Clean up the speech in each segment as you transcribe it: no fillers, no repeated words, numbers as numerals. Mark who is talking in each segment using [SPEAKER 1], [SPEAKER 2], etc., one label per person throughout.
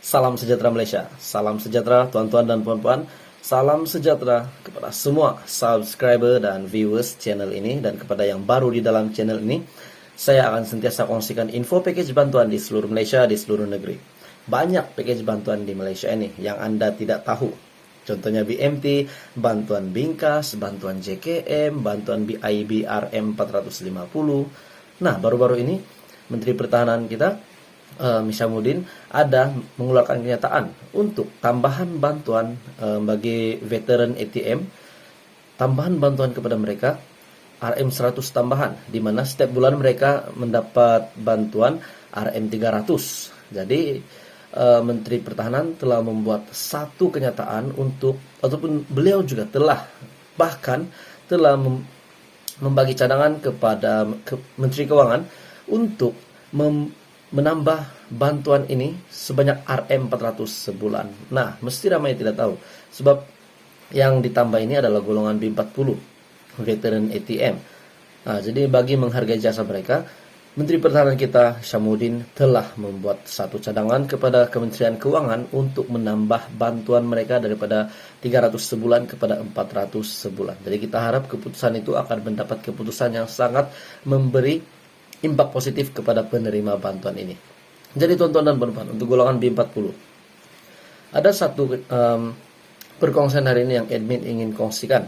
[SPEAKER 1] Salam sejahtera Malaysia, salam sejahtera tuan-tuan dan puan-puan, salam sejahtera kepada semua subscriber dan viewers channel ini dan kepada yang baru di dalam channel ini. Saya akan sentiasa kongsikan info package bantuan di seluruh Malaysia, di seluruh negeri. Banyak package bantuan di Malaysia ini yang Anda tidak tahu. Contohnya BMT, bantuan Bingkas, bantuan JKM, bantuan BIBRM 450. Nah, baru-baru ini Menteri Pertahanan kita Mishamuddin ada mengeluarkan kenyataan untuk tambahan bantuan bagi veteran ATM, tambahan bantuan kepada mereka RM100 tambahan, di mana setiap bulan mereka mendapat bantuan RM300. Jadi Menteri Pertahanan telah membuat satu kenyataan ataupun beliau juga telah membagi cadangan kepada Menteri Keuangan untuk menambah bantuan ini sebanyak RM400 sebulan. Nah, mesti ramai tidak tahu, sebab yang ditambah ini adalah golongan B40, veteran ATM. Nah, jadi bagi menghargai jasa mereka, Menteri Pertahanan kita, Mishamuddin, telah membuat satu cadangan kepada Kementerian Keuangan untuk menambah bantuan mereka daripada 300 sebulan kepada 400 sebulan. Jadi kita harap keputusan itu akan mendapat keputusan yang sangat memberi impak positif kepada penerima bantuan ini. Jadi tuan-tuan dan puan-puan, untuk golongan B40, ada satu perkongsian hari ini yang admin ingin kongsikan,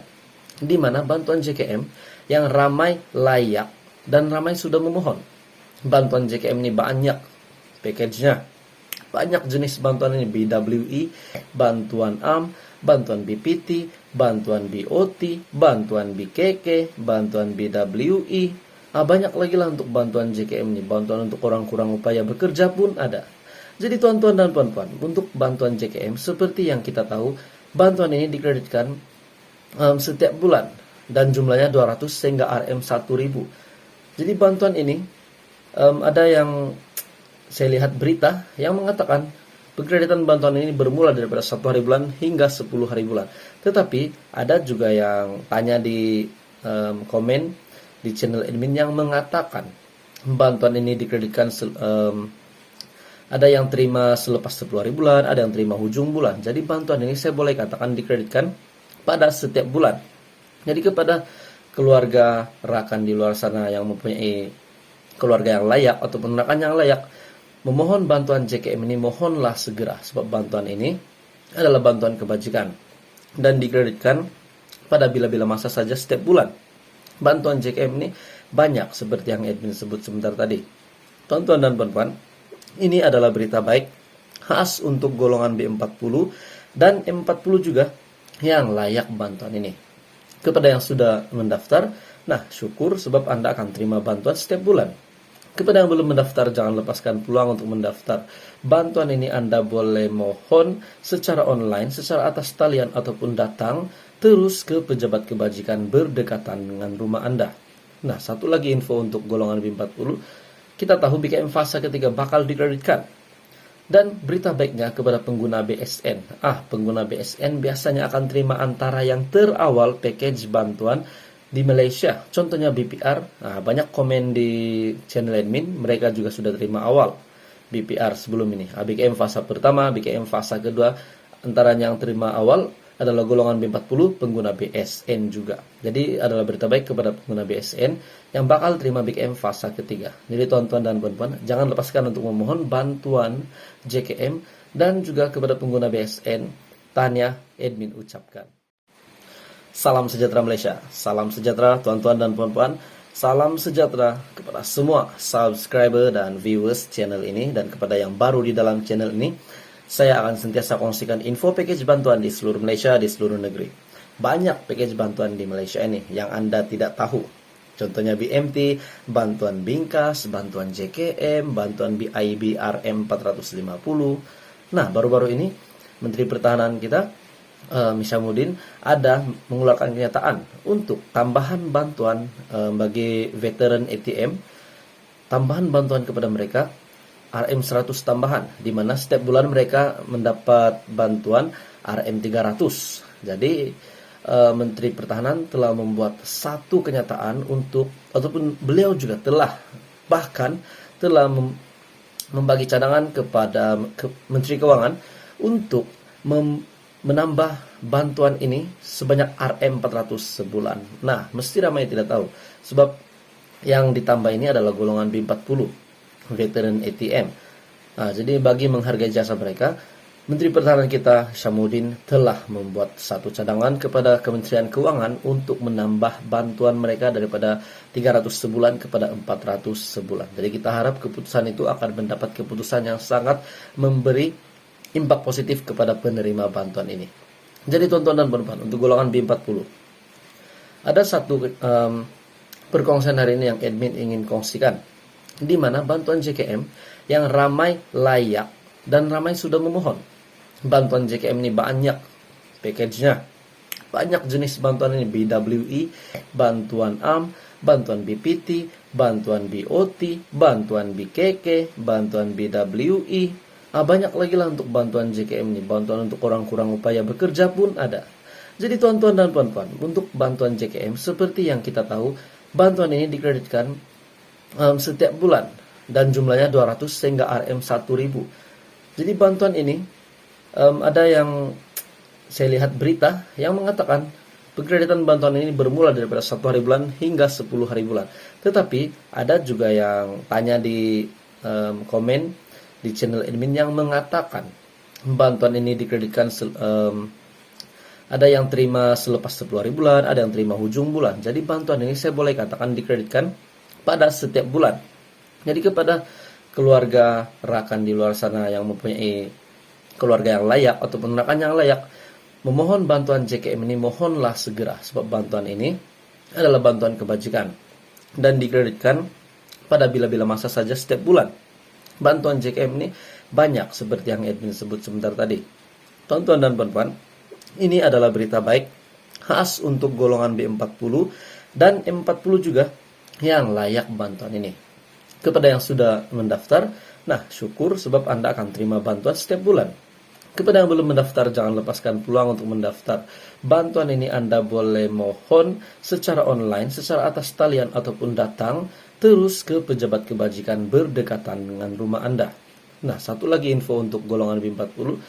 [SPEAKER 1] di mana bantuan JKM yang ramai layak dan ramai sudah memohon. Bantuan JKM ini banyak package-nya, banyak jenis bantuan ini, BWI, bantuan AM, bantuan BPT, bantuan BOT, bantuan BKK, bantuan BWI. Banyak lagi lah untuk bantuan JKM ini. Bantuan untuk orang kurang upaya bekerja pun ada. Jadi tuan-tuan dan puan-puan, untuk bantuan JKM seperti yang kita tahu, bantuan ini dikreditkan setiap bulan dan jumlahnya 200 sehingga RM1000. Jadi bantuan ini ada yang saya lihat berita yang mengatakan pengkreditan bantuan ini bermula daripada 1 hari bulan hingga 10 hari bulan. Tetapi ada juga yang tanya di komen di channel admin yang mengatakan bantuan ini dikreditkan ada yang terima selepas 10 hari bulan, ada yang terima hujung bulan. Jadi bantuan ini saya boleh katakan dikreditkan pada setiap bulan. Jadi kepada keluarga rakan di luar sana yang mempunyai keluarga yang layak ataupun rakan yang layak memohon bantuan JKM ini, mohonlah segera, sebab bantuan ini adalah bantuan kebajikan dan dikreditkan pada bila-bila masa saja setiap bulan. Bantuan JKM ini banyak seperti yang admin sebut sebentar tadi. Tuan-tuan dan puan-puan, ini adalah berita baik khas untuk golongan B40 dan M40 juga yang layak bantuan ini. Kepada yang sudah mendaftar, nah syukur sebab Anda akan terima bantuan setiap bulan. Kepada yang belum mendaftar, jangan lepaskan peluang untuk mendaftar. Bantuan ini Anda boleh mohon secara online, secara atas talian ataupun datang terus ke pejabat kebajikan berdekatan dengan rumah Anda. Nah, satu lagi info untuk golongan B40, kita tahu BKM fasa ketiga bakal dikreditkan. Dan berita baiknya kepada pengguna BSN. Pengguna BSN biasanya akan terima antara yang terawal package bantuan di Malaysia. Contohnya BPR. Banyak komen di channel admin, mereka juga sudah terima awal BPR sebelum ini. BKM fasa pertama, BKM fasa kedua, antara yang terima awal adalah golongan B40 pengguna BSN juga. Jadi adalah berita baik kepada pengguna BSN yang bakal terima BKM fasa ketiga. Jadi tuan-tuan dan puan-puan, jangan lepaskan untuk memohon bantuan JKM dan juga kepada pengguna BSN, tahniah admin ucapkan. Salam sejahtera Malaysia, salam sejahtera tuan-tuan dan puan-puan, salam sejahtera kepada semua subscriber dan viewers channel ini dan kepada yang baru di dalam channel ini. Saya akan sentiasa kongsikan info package bantuan di seluruh Malaysia, di seluruh negeri. Banyak package bantuan di Malaysia ini yang Anda tidak tahu. Contohnya BMT, bantuan Bingkas, bantuan JKM, bantuan BIBRM 450. Nah, baru-baru ini Menteri Pertahanan kita, Mishamuddin, ada mengeluarkan kenyataan untuk tambahan bantuan bagi veteran ATM, tambahan bantuan kepada mereka RM100 tambahan, di mana setiap bulan mereka mendapat bantuan RM300. Jadi Menteri Pertahanan telah membuat satu kenyataan ataupun beliau juga telah membagi cadangan kepada Menteri Keuangan untuk menambah bantuan ini sebanyak Rp400 sebulan. Nah, mesti ramai tidak tahu, sebab yang ditambah ini adalah golongan B40, Veteran ATM. Nah, jadi bagi menghargai jasa mereka, Menteri Pertahanan kita, Syamsuddin, telah membuat satu cadangan kepada Kementerian Keuangan untuk menambah bantuan mereka daripada 300 sebulan kepada 400 sebulan. Jadi kita harap keputusan itu akan mendapat keputusan yang sangat memberi impak positif kepada penerima bantuan ini. Jadi tonton dan penumpang untuk golongan B40. Ada satu perkongsian hari ini yang admin ingin kongsikan, di mana bantuan JKM yang ramai layak dan ramai sudah memohon. Bantuan JKM ini banyak package-nya, banyak jenis bantuan ini, BWI, bantuan AM, bantuan BPT, bantuan BOT, bantuan BKK, bantuan BWI. Banyak lagi lah untuk bantuan JKM ini. Bantuan untuk orang kurang upaya bekerja pun ada. Jadi tuan-tuan dan puan-puan, untuk bantuan JKM seperti yang kita tahu, bantuan ini dikreditkan setiap bulan dan jumlahnya 200 sehingga RM 1000. Jadi bantuan ini ada yang saya lihat berita yang mengatakan pengkreditan bantuan ini bermula daripada 1 hari bulan hingga 10 hari bulan. Tetapi ada juga yang tanya di komen di channel admin yang mengatakan bantuan ini dikreditkan ada yang terima selepas 10 hari bulan, ada yang terima hujung bulan. Jadi bantuan ini saya boleh katakan dikreditkan pada setiap bulan. Jadi kepada keluarga rakan di luar sana yang mempunyai keluarga yang layak ataupun rakan yang layak memohon bantuan JKM ini, mohonlah segera, sebab bantuan ini adalah bantuan kebajikan dan dikreditkan pada bila-bila masa saja setiap bulan. Bantuan JKM ini banyak seperti yang admin sebut sebentar tadi. Tonton dan puan-puan, ini adalah berita baik khas untuk golongan B40 dan M40 juga yang layak bantuan ini. Kepada yang sudah mendaftar, nah syukur sebab Anda akan terima bantuan setiap bulan. Kepada yang belum mendaftar, jangan lepaskan peluang untuk mendaftar. Bantuan ini Anda boleh mohon secara online, secara atas talian ataupun datang terus ke pejabat kebajikan berdekatan dengan rumah Anda. Nah, satu lagi info untuk golongan B40,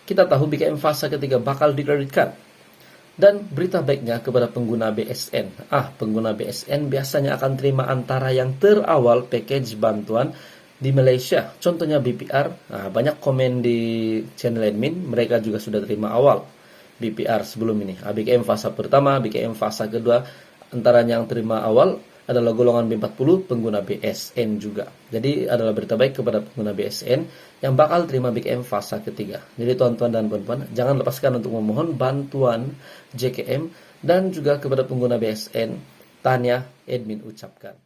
[SPEAKER 1] kita tahu BKM fase ketiga bakal dikreditkan. Dan berita baiknya kepada pengguna BSN. Pengguna BSN biasanya akan terima antara yang terawal package bantuan di Malaysia. Contohnya BPR. Banyak komen di channel admin, mereka juga sudah terima awal BPR sebelum ini. BKM fase pertama, BKM fase kedua, antara yang terima awal adalah golongan B40, pengguna BSN juga. Jadi adalah berita baik kepada pengguna BSN yang bakal terima BKM fase ketiga. Jadi tuan-tuan dan puan-puan, jangan lepaskan untuk memohon bantuan JKM dan juga kepada pengguna BSN, tanya admin ucapkan.